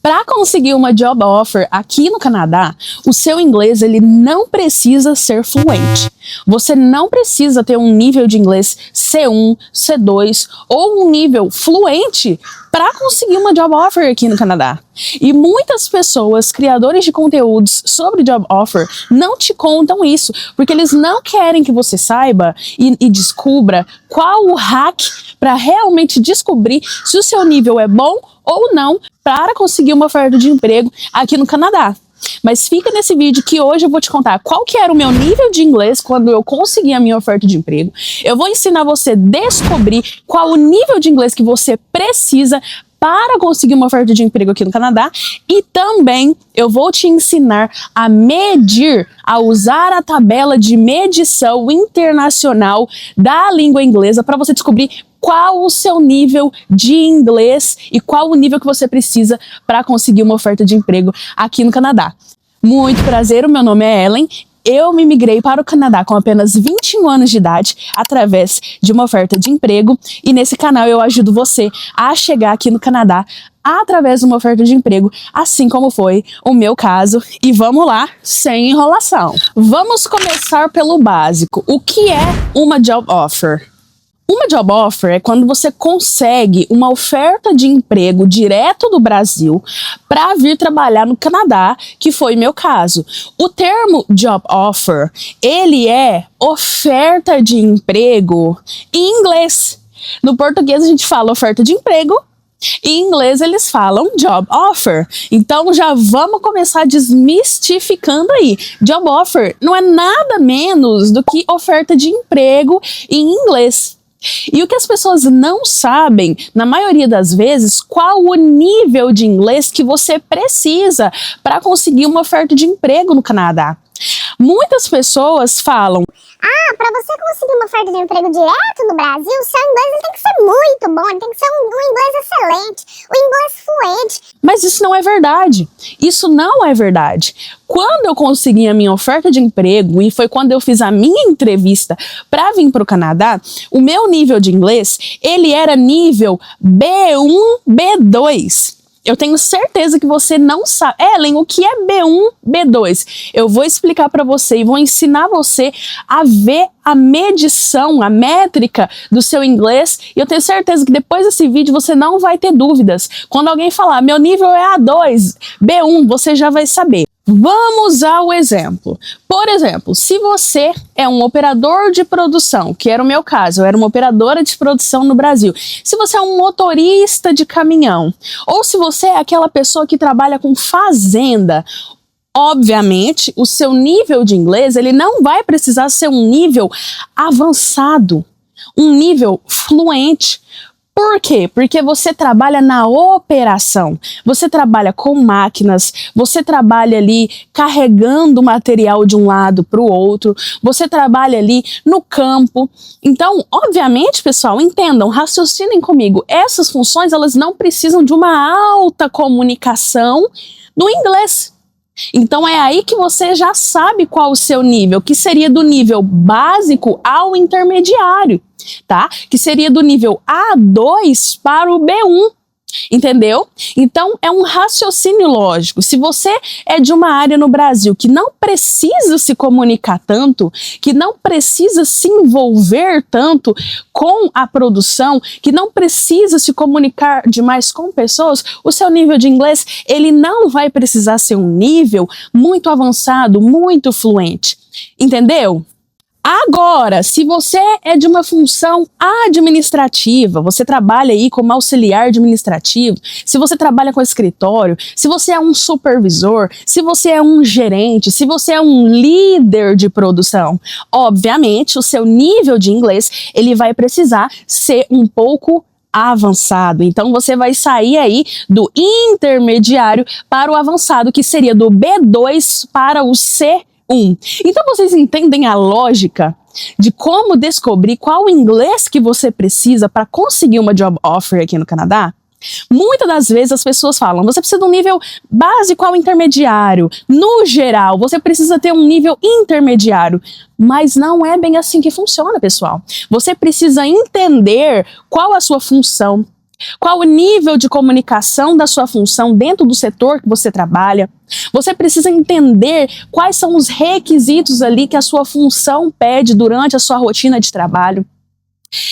Para conseguir uma job offer aqui no Canadá, o seu inglês ele não precisa ser fluente. Você não precisa ter um nível de inglês C1, C2 ou um nível fluente para conseguir uma job offer aqui no Canadá. E muitas pessoas, criadores de conteúdos sobre job offer, não te contam isso, porque eles não querem que você saiba e descubra qual o hack para realmente descobrir se o seu nível é bom ou não para conseguir uma oferta de emprego aqui no Canadá. Mas fica nesse vídeo que hoje eu vou te contar qual que era o meu nível de inglês quando eu consegui a minha oferta de emprego. Eu vou ensinar você a descobrir qual o nível de inglês que você precisa para conseguir uma oferta de emprego aqui no Canadá e também eu vou te ensinar a medir, a usar a tabela de medição internacional da língua inglesa para você descobrir qual o seu nível de inglês e qual o nível que você precisa para conseguir uma oferta de emprego aqui no Canadá. Muito prazer, o meu nome é Ellen. Eu me migrei para o Canadá com apenas 21 anos de idade através de uma oferta de emprego e nesse canal eu ajudo você a chegar aqui no Canadá através de uma oferta de emprego, assim como foi o meu caso. E vamos lá, sem enrolação. Vamos começar pelo básico. O que é uma job offer? Uma job offer é quando você consegue uma oferta de emprego direto do Brasil para vir trabalhar no Canadá, que foi meu caso. O termo job offer, ele é oferta de emprego em inglês. No português a gente fala oferta de emprego, em inglês eles falam job offer. Então já vamos começar desmistificando aí. Job offer não é nada menos do que oferta de emprego em inglês. E o que as pessoas não sabem, na maioria das vezes, qual o nível de inglês que você precisa para conseguir uma oferta de emprego no Canadá. Muitas pessoas falam: para você conseguir uma oferta de emprego direto no Brasil, o seu inglês ele tem que ser muito bom, ele tem que ser um inglês excelente, um inglês fluente. Mas isso não é verdade. Isso não é verdade. Quando eu consegui a minha oferta de emprego, e foi quando eu fiz a minha entrevista para vir para o Canadá, o meu nível de inglês, ele era nível B1, B2. Eu tenho certeza que você não sabe. Ellen, o que é B1, B2? Eu vou explicar para você e vou ensinar você a ver a medição, a métrica do seu inglês. E eu tenho certeza que depois desse vídeo você não vai ter dúvidas. Quando alguém falar, meu nível é A2, B1, você já vai saber. Vamos ao exemplo. Por exemplo, se você é um operador de produção, que era o meu caso, eu era uma operadora de produção no Brasil. Se você é um motorista de caminhão, ou se você é aquela pessoa que trabalha com fazenda, obviamente, o seu nível de inglês, ele não vai precisar ser um nível avançado, um nível fluente. Por quê? Porque você trabalha na operação, você trabalha com máquinas, você trabalha ali carregando material de um lado para o outro, você trabalha ali no campo. Então, obviamente, pessoal, entendam, raciocinem comigo, essas funções elas não precisam de uma alta comunicação no inglês. Então é aí que você já sabe qual o seu nível, que seria do nível básico ao intermediário, tá? Que seria do nível A2 para o B1. Entendeu? Então é um raciocínio lógico. Se você é de uma área no Brasil que não precisa se comunicar tanto, que não precisa se envolver tanto com a produção, que não precisa se comunicar demais com pessoas, o seu nível de inglês ele não vai precisar ser um nível muito avançado, muito fluente. Entendeu? Agora, se você é de uma função administrativa, você trabalha aí como auxiliar administrativo, se você trabalha com escritório, se você é um supervisor, se você é um gerente, se você é um líder de produção, obviamente o seu nível de inglês ele vai precisar ser um pouco avançado. Então você vai sair aí do intermediário para o avançado, que seria do B2 para o C1. Então vocês entendem a lógica de como descobrir qual o inglês que você precisa para conseguir uma job offer aqui no Canadá? Muitas das vezes as pessoas falam, você precisa de um nível básico ao intermediário. No geral, você precisa ter um nível intermediário. Mas não é bem assim que funciona, pessoal. Você precisa entender qual a sua função, Qual o nível de comunicação da sua função dentro do setor que você trabalha? Você precisa entender quais são os requisitos ali que a sua função pede durante a sua rotina de trabalho.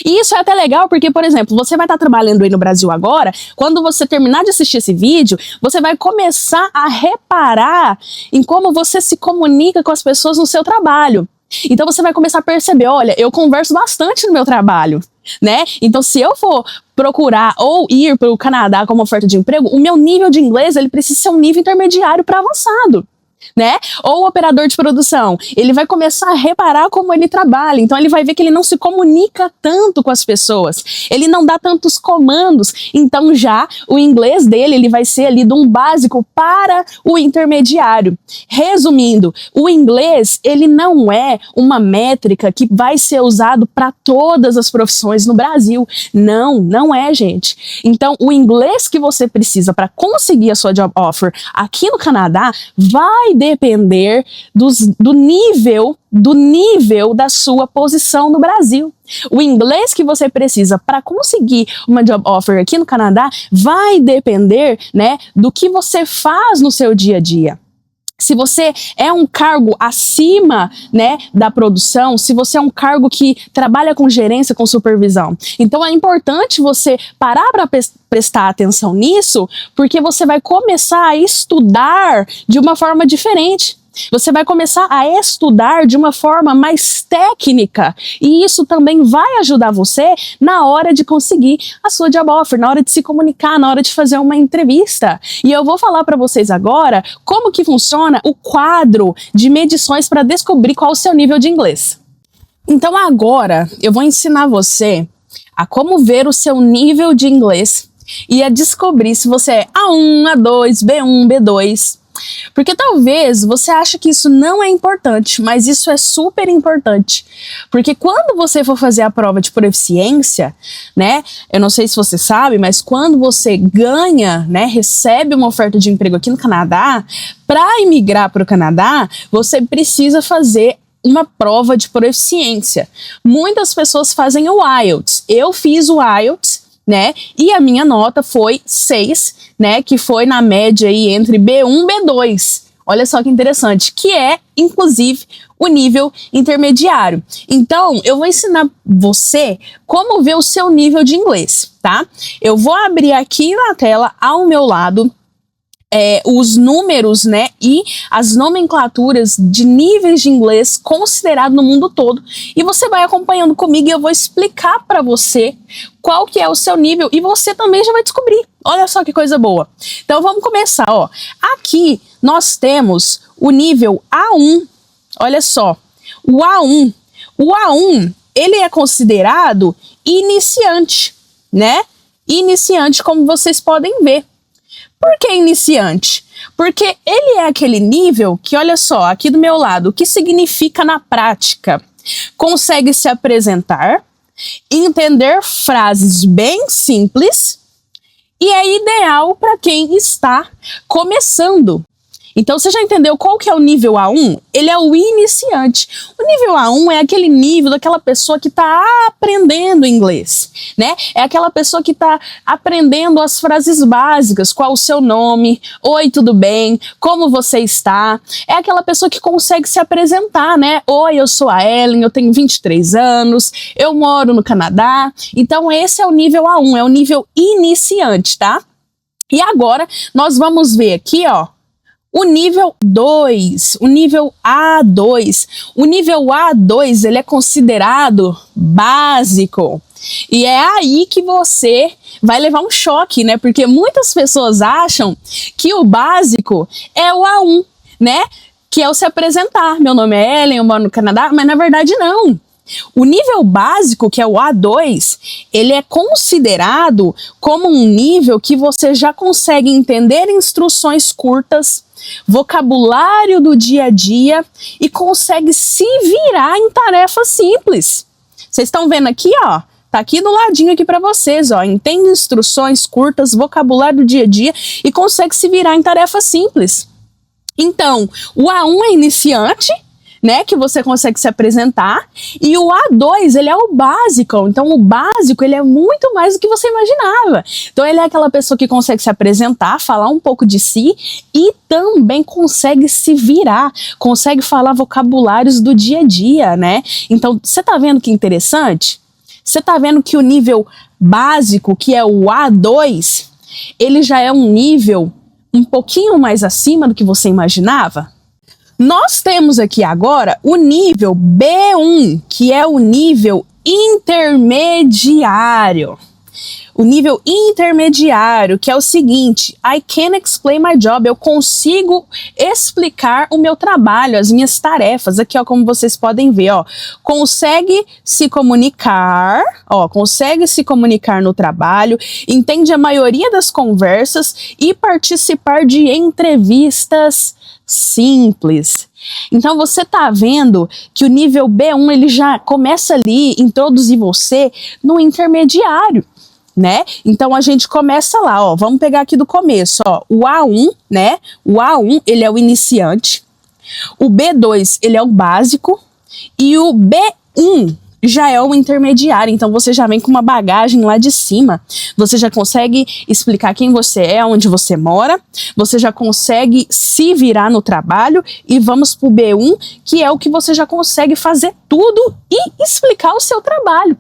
E isso é até legal porque, por exemplo, você vai estar trabalhando aí no Brasil agora, quando você terminar de assistir esse vídeo, você vai começar a reparar em como você se comunica com as pessoas no seu trabalho. Então você vai começar a perceber, olha, eu converso bastante no meu trabalho, né? Então se eu for procurar ou ir para o Canadá como oferta de emprego, o meu nível de inglês ele precisa ser um nível intermediário para avançado, né? Ou o operador de produção, ele vai começar a reparar como ele trabalha, então ele vai ver que ele não se comunica tanto com as pessoas, ele não dá tantos comandos, então já o inglês dele ele vai ser ali de um básico para o intermediário. Resumindo, o inglês ele não é uma métrica que vai ser usado para todas as profissões no Brasil, não é, gente. Então o inglês que você precisa para conseguir a sua job offer aqui no Canadá vai depender do nível da sua posição no Brasil. O inglês que você precisa para conseguir uma job offer aqui no Canadá vai depender, né, do que você faz no seu dia a dia. Se você é um cargo acima, né, da produção, se você é um cargo que trabalha com gerência, com supervisão. Então é importante você parar para prestar atenção nisso, porque você vai começar a estudar de uma forma diferente. Você vai começar a estudar de uma forma mais técnica e isso também vai ajudar você na hora de conseguir a sua job offer, na hora de se comunicar, na hora de fazer uma entrevista. E eu vou falar para vocês agora como que funciona o quadro de medições para descobrir qual é o seu nível de inglês. Então agora eu vou ensinar você a como ver o seu nível de inglês e a descobrir se você é A1, A2, B1, B2. Porque talvez você ache que isso não é importante, mas isso é super importante. Porque quando você for fazer a prova de proficiência, né, eu não sei se você sabe, mas quando você ganha, né, recebe uma oferta de emprego aqui no Canadá, para imigrar para o Canadá, você precisa fazer uma prova de proficiência. Muitas pessoas fazem o IELTS. Eu fiz o IELTS, né? E a minha nota foi 6, né? Que foi na média aí entre B1 e B2. Olha só que interessante, que é, inclusive, o nível intermediário. Então, eu vou ensinar você como ver o seu nível de inglês, tá? Eu vou abrir aqui na tela, ao meu lado, os números, né, e as nomenclaturas de níveis de inglês considerados no mundo todo. E você vai acompanhando comigo e eu vou explicar para você qual que é o seu nível e você também já vai descobrir. Olha só que coisa boa. Então vamos começar, ó. Aqui nós temos o nível A1. Olha só, o A1. O A1, ele é considerado iniciante, né? Iniciante, como vocês podem ver. Por que iniciante? Porque ele é aquele nível que, olha só, aqui do meu lado, o que significa na prática? Consegue se apresentar, entender frases bem simples e é ideal para quem está começando. Então você já entendeu qual que é o nível A1? Ele é o iniciante. O nível A1 é aquele nível daquela pessoa que está aprendendo inglês, né? É aquela pessoa que está aprendendo as frases básicas, qual o seu nome, oi, tudo bem, como você está? É aquela pessoa que consegue se apresentar, né? Oi, eu sou a Ellen, eu tenho 23 anos, eu moro no Canadá. Então esse é o nível A1, é o nível iniciante, tá? E agora nós vamos ver aqui, ó, o nível 2, o nível A2. O nível A2, ele é considerado básico. E é aí que você vai levar um choque, né? Porque muitas pessoas acham que o básico é o A1, né? Que é o se apresentar. Meu nome é Ellen, eu moro no Canadá, mas na verdade não. O nível básico, que é o A2, ele é considerado como um nível que você já consegue entender instruções curtas, vocabulário do dia a dia e consegue se virar em tarefas simples. Vocês estão vendo aqui, ó? Tá aqui do ladinho aqui para vocês, ó. Entende instruções curtas, vocabulário do dia a dia e consegue se virar em tarefas simples. Então, o A1 é iniciante, né, que você consegue se apresentar, e o A2, ele é o básico. Então o básico, ele é muito mais do que você imaginava. Então ele é aquela pessoa que consegue se apresentar, falar um pouco de si e também consegue se virar, consegue falar vocabulários do dia a dia, né? Então você tá vendo que interessante? Você tá vendo que o nível básico, que é o A2, ele já é um nível um pouquinho mais acima do que você imaginava? Nós temos aqui agora o nível B1, que é o nível intermediário. O nível intermediário, que é o seguinte: I can explain my job. Eu consigo explicar o meu trabalho, as minhas tarefas. Aqui, ó, como vocês podem ver, ó, consegue se comunicar no trabalho, entende a maioria das conversas e participar de entrevistas simples. Então você tá vendo que o nível B1 ele já começa ali a introduzir você no intermediário, né? Então a gente começa lá, ó, vamos pegar aqui do começo, ó, o A1, né? O A1 ele é o iniciante, o B2 ele é o básico e o B1 já é o intermediário. Então você já vem com uma bagagem lá de cima, você já consegue explicar quem você é, onde você mora, você já consegue se virar no trabalho e vamos pro B1, que é o que você já consegue fazer tudo e explicar o seu trabalho.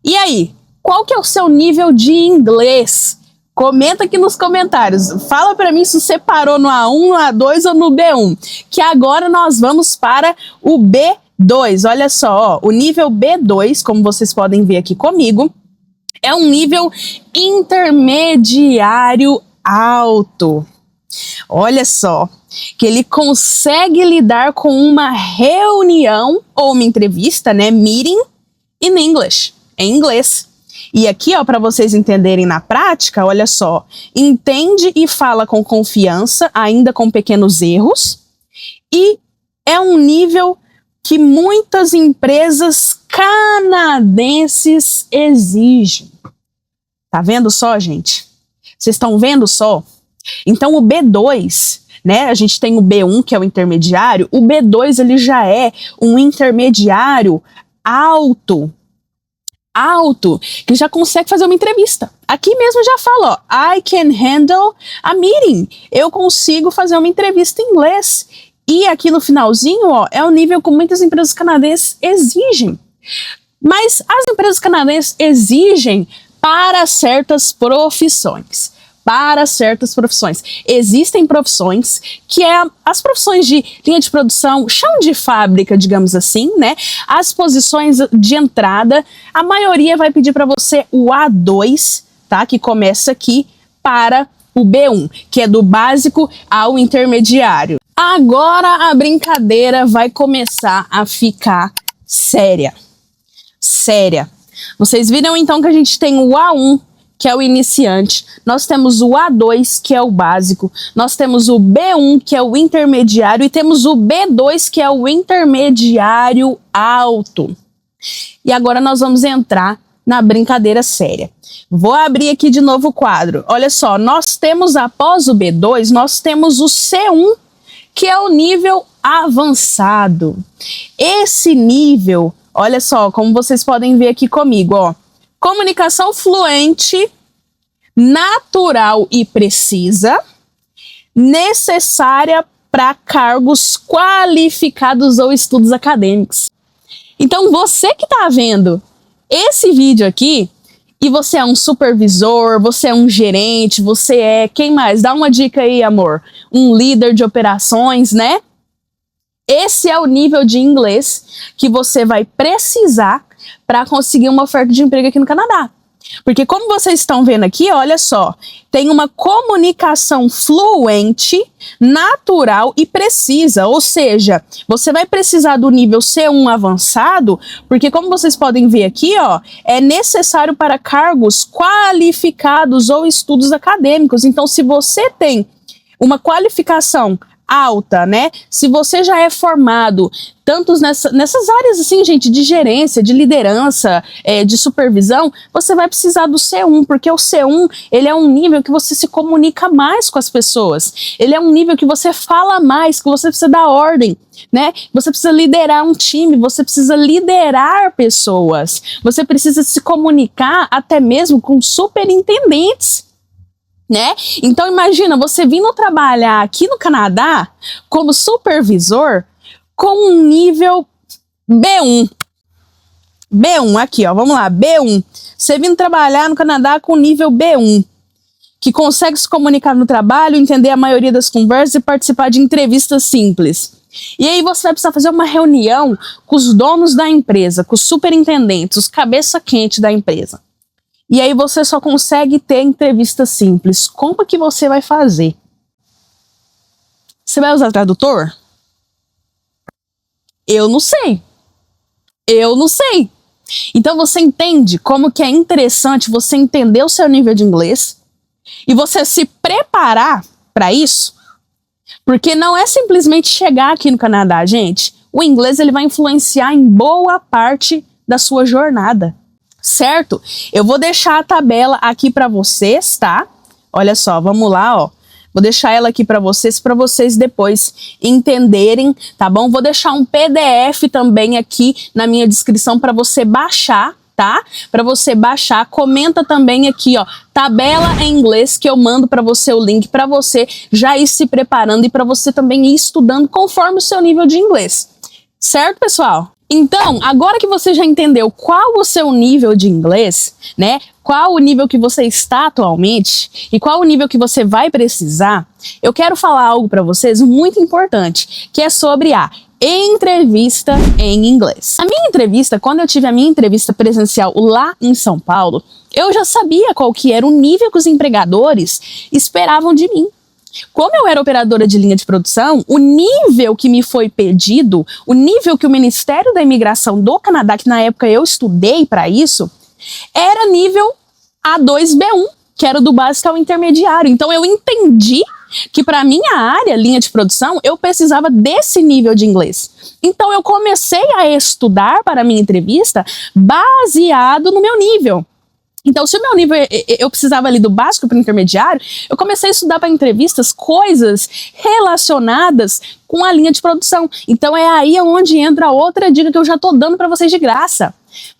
E aí, qual que é o seu nível de inglês? Comenta aqui nos comentários, fala pra mim se você parou no A1, no A2 ou no B1, que agora nós vamos para o B2. Olha só, ó, o nível B2, como vocês podem ver aqui comigo, é um nível intermediário alto. Olha só, que ele consegue lidar com uma reunião ou uma entrevista, né, meeting in English, em inglês. E aqui, ó, para vocês entenderem na prática, olha só, entende e fala com confiança, ainda com pequenos erros, e é um nível que muitas empresas canadenses exigem. Tá vendo só, gente? Vocês estão vendo só? Então o B2, né, a gente tem o B1, que é o intermediário, o B2 ele já é um intermediário alto, que já consegue fazer uma entrevista. Aqui mesmo já fala, ó, I can handle a meeting. Eu consigo fazer uma entrevista em inglês. E aqui no finalzinho, ó, é o nível que muitas empresas canadenses exigem. Mas as empresas canadenses exigem para certas profissões. Existem profissões que é as profissões de linha de produção, chão de fábrica, digamos assim, né? As posições de entrada, a maioria vai pedir para você o A2, tá? Que começa aqui para o B1, que é do básico ao intermediário. Agora a brincadeira vai começar a ficar séria. Vocês viram então que a gente tem o A1, que é o iniciante, nós temos o A2, que é o básico, nós temos o B1, que é o intermediário, e temos o B2, que é o intermediário alto. E agora nós vamos entrar na brincadeira séria. Vou abrir aqui de novo o quadro. Olha só, nós temos após o B2, nós temos o C1, que é o nível avançado. Esse nível, olha só, como vocês podem ver aqui comigo, ó. Comunicação fluente, natural e precisa, necessária para cargos qualificados ou estudos acadêmicos. Então, você que está vendo esse vídeo aqui, e você é um supervisor, você é um gerente, você é... Quem mais? Dá uma dica aí, amor. Um líder de operações, né? Esse é o nível de inglês que você vai precisar para conseguir uma oferta de emprego aqui no Canadá. Porque como vocês estão vendo aqui, olha só, tem uma comunicação fluente, natural e precisa, ou seja, você vai precisar do nível C1 avançado, porque como vocês podem ver aqui, ó, é necessário para cargos qualificados ou estudos acadêmicos. Então, se você tem uma qualificação alta, né? Se você já é formado tantos nessas áreas, assim, gente, de gerência, de liderança, de supervisão, você vai precisar do C1, porque o C1, ele é um nível que você se comunica mais com as pessoas. Ele é um nível que você fala mais, que você precisa dar ordem, né? Você precisa liderar um time, você precisa liderar pessoas, você precisa se comunicar até mesmo com superintendentes, né? Então imagina você vindo trabalhar aqui no Canadá como supervisor com um nível B1. B1 aqui, ó, vamos lá, B1. Você vindo trabalhar no Canadá com nível B1, que consegue se comunicar no trabalho, entender a maioria das conversas e participar de entrevistas simples. E aí você vai precisar fazer uma reunião com os donos da empresa, com os superintendentes, os cabeça quente da empresa. E aí você só consegue ter entrevista simples. Como que você vai fazer? Você vai usar tradutor? Eu não sei. Eu não sei. Então você entende como que é interessante você entender o seu nível de inglês e você se preparar para isso? Porque não é simplesmente chegar aqui no Canadá, gente. O inglês ele vai influenciar em boa parte da sua jornada, certo? Eu vou deixar a tabela aqui para vocês, tá? Olha só, vamos lá, ó. Vou deixar ela aqui para vocês depois entenderem, tá bom? Vou deixar um PDF também aqui na minha descrição para você baixar, tá? Para você baixar, comenta também aqui, ó, tabela em inglês, que eu mando para você o link para você já ir se preparando e para você também ir estudando conforme o seu nível de inglês. Certo, pessoal? Então, agora que você já entendeu qual o seu nível de inglês, né? Qual o nível que você está atualmente e qual o nível que você vai precisar, eu quero falar algo para vocês muito importante, que é sobre a entrevista em inglês. A minha entrevista, quando eu tive a minha entrevista presencial lá em São Paulo, eu já sabia qual que era o nível que os empregadores esperavam de mim. Como eu era operadora de linha de produção, o nível que me foi pedido, o nível que o Ministério da Imigração do Canadá, que na época eu estudei para isso, era nível A2-B1, que era do básico ao intermediário. Então eu entendi que para minha área, linha de produção, eu precisava desse nível de inglês. Então eu comecei a estudar para a minha entrevista baseado no meu nível. Então, se o meu nível, eu precisava ali do básico para o intermediário, eu comecei a estudar para entrevistas coisas relacionadas com a linha de produção. Então, é aí onde entra outra dica que eu já estou dando para vocês de graça.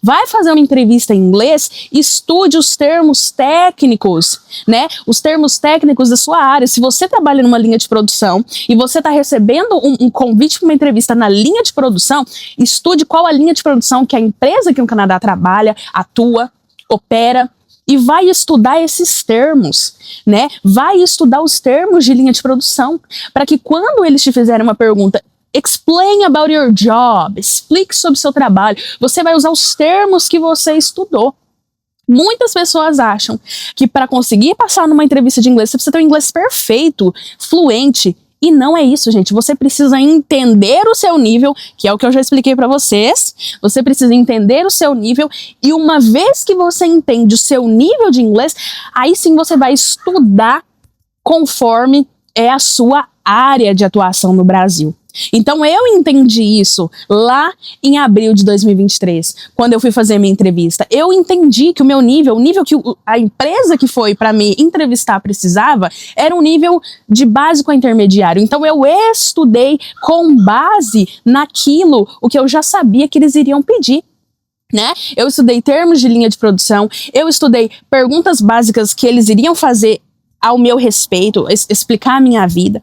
Vai fazer uma entrevista em inglês, estude os termos técnicos, né? Os termos técnicos da sua área. Se você trabalha numa linha de produção e você está recebendo um convite para uma entrevista na linha de produção, estude qual a linha de produção que a empresa aqui no Canadá trabalha, atua, opera, e vai estudar esses termos, né? Vai estudar os termos de linha de produção, para que quando eles te fizerem uma pergunta, explain about your job, explique sobre o seu trabalho, você vai usar os termos que você estudou. Muitas pessoas acham que para conseguir passar numa entrevista de inglês, você precisa ter um inglês perfeito, fluente. E não é isso, gente. Você precisa entender o seu nível, que é o que eu já expliquei para vocês. Você precisa entender o seu nível e uma vez que você entende o seu nível de inglês, aí sim você vai estudar conforme é a sua área de atuação no Brasil. Então eu entendi isso lá em abril de 2023, quando eu fui fazer minha entrevista. Eu entendi que o meu nível, o nível que a empresa que foi para me entrevistar precisava, era um nível de básico a intermediário. Então eu estudei com base naquilo, o que eu já sabia que eles iriam pedir, né? Eu estudei termos de linha de produção, eu estudei perguntas básicas que eles iriam fazer ao meu respeito, explicar a minha vida.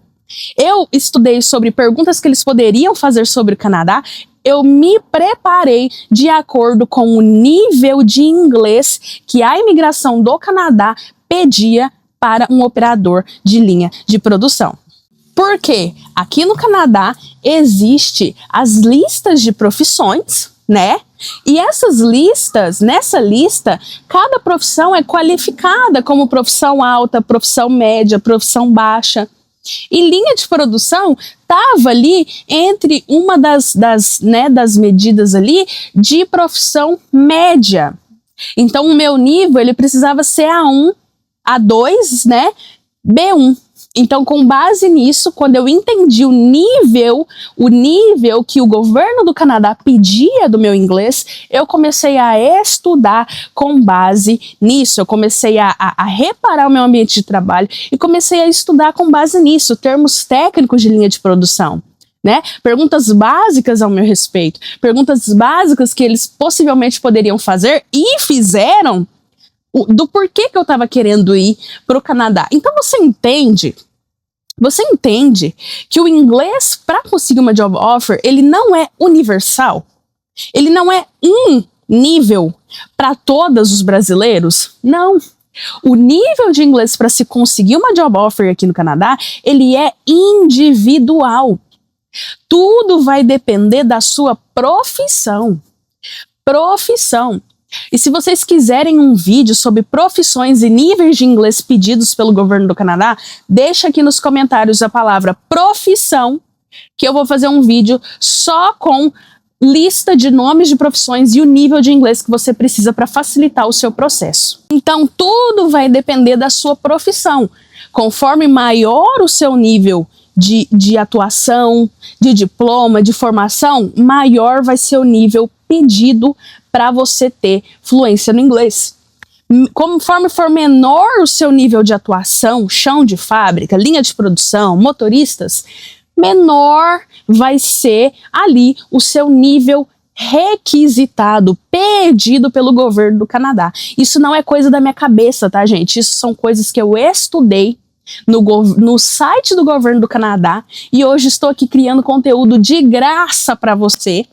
Eu estudei sobre perguntas que eles poderiam fazer sobre o Canadá. Eu me preparei de acordo com o nível de inglês que a imigração do Canadá pedia para um operador de linha de produção. Porque aqui no Canadá existe as listas de profissões, né? E essas listas, nessa lista, cada profissão é qualificada como profissão alta, profissão média, profissão baixa. E linha de produção estava ali entre uma das medidas ali de profissão média. Então o meu nível ele precisava ser A1, A2, né, B1. Então, com base nisso, quando eu entendi o nível que o governo do Canadá pedia do meu inglês, eu comecei a estudar com base nisso. Eu comecei a reparar o meu ambiente de trabalho e comecei a estudar com base nisso, termos técnicos de linha de produção, né? Perguntas básicas ao meu respeito, perguntas básicas que eles possivelmente poderiam fazer e fizeram, do porquê que eu estava querendo ir para o Canadá. Então você entende que o inglês, para conseguir uma job offer, ele não é universal? Ele não é um nível para todos os brasileiros? Não. O nível de inglês para se conseguir uma job offer aqui no Canadá, ele é individual. Tudo vai depender da sua profissão. E se vocês quiserem um vídeo sobre profissões e níveis de inglês pedidos pelo governo do Canadá, deixa aqui nos comentários a palavra profissão, que eu vou fazer um vídeo só com lista de nomes de profissões e o nível de inglês que você precisa para facilitar o seu processo. Então, tudo vai depender da sua profissão. Conforme maior o seu nível de atuação, de diploma, de formação, maior vai ser o nível pedido para você ter fluência no inglês. Conforme for menor o seu nível de atuação, chão de fábrica, linha de produção, motoristas, menor vai ser ali o seu nível requisitado, pedido pelo governo do Canadá. Isso não é coisa da minha cabeça, tá, gente? Isso são coisas que eu estudei no site do governo do Canadá e hoje estou aqui criando conteúdo de graça para você,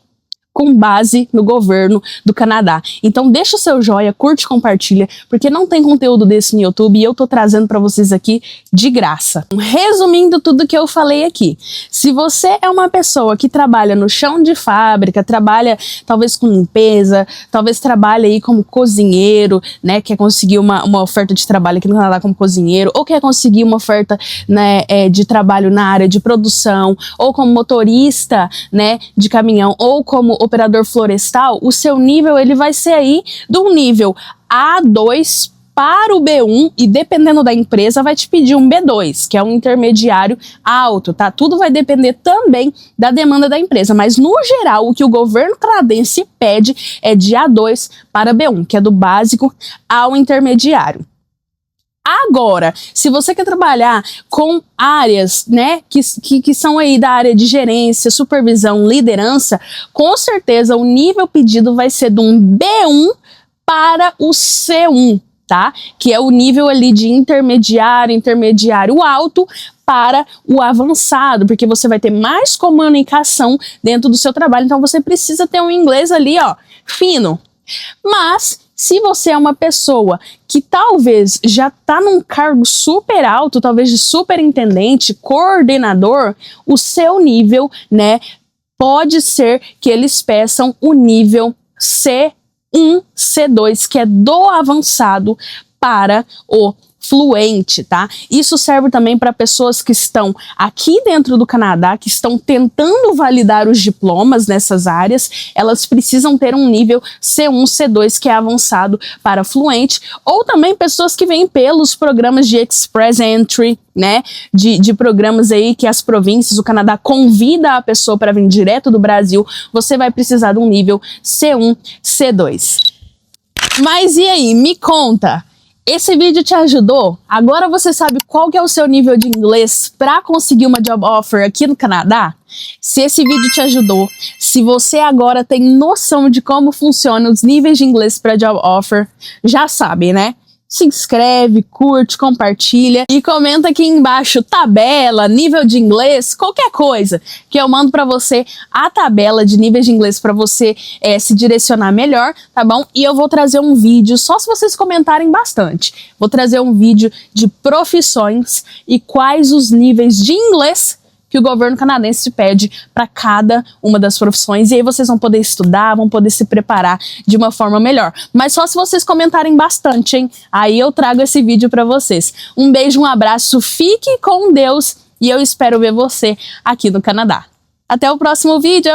com base no governo do Canadá. Então deixa o seu joia, curte, compartilha, porque não tem conteúdo desse no YouTube e eu tô trazendo para vocês aqui de graça. Resumindo tudo que eu falei aqui, se você é uma pessoa que trabalha no chão de fábrica, trabalha talvez com limpeza, talvez trabalha aí como cozinheiro, né, quer conseguir uma oferta de trabalho aqui no Canadá como cozinheiro, ou quer conseguir uma oferta, né, de trabalho na área de produção, ou como motorista, né, de caminhão, ou como operador florestal, o seu nível ele vai ser aí do nível A2 para o B1 e dependendo da empresa vai te pedir um B2, que é um intermediário alto, tá? Tudo vai depender também da demanda da empresa, mas no geral o que o governo canadense pede é de A2 para B1, que é do básico ao intermediário. Agora, se você quer trabalhar com áreas, né, que são aí da área de gerência, supervisão, liderança, com certeza o nível pedido vai ser de um B1 para o C1, tá? Que é o nível ali de intermediário alto para o avançado, porque você vai ter mais comunicação dentro do seu trabalho, então você precisa ter um inglês ali, ó, fino. Mas se você é uma pessoa que talvez já está num cargo super alto, talvez de superintendente, coordenador, o seu nível, né, pode ser que eles peçam o nível C1, C2, que é do avançado para o fluente, tá? Isso serve também para pessoas que estão aqui dentro do Canadá, que estão tentando validar os diplomas nessas áreas, elas precisam ter um nível C1, C2, que é avançado para fluente, ou também pessoas que vêm pelos programas de Express Entry, né? De programas aí que as províncias, o Canadá convida a pessoa para vir direto do Brasil, você vai precisar de um nível C1, C2. Mas e aí, me conta, esse vídeo te ajudou? Agora você sabe qual que é o seu nível de inglês para conseguir uma job offer aqui no Canadá? Se esse vídeo te ajudou, se você agora tem noção de como funcionam os níveis de inglês para job offer, já sabe, né? Se inscreve, curte, compartilha e comenta aqui embaixo tabela, nível de inglês, qualquer coisa que eu mando para você a tabela de níveis de inglês para você se direcionar melhor, tá bom? E eu vou trazer um vídeo, só se vocês comentarem bastante, vou trazer um vídeo de profissões e quais os níveis de inglês que o governo canadense pede para cada uma das profissões, e aí vocês vão poder estudar, vão poder se preparar de uma forma melhor. Mas só se vocês comentarem bastante, hein? Aí eu trago esse vídeo para vocês. Um beijo, um abraço, fique com Deus e eu espero ver você aqui no Canadá. Até o próximo vídeo!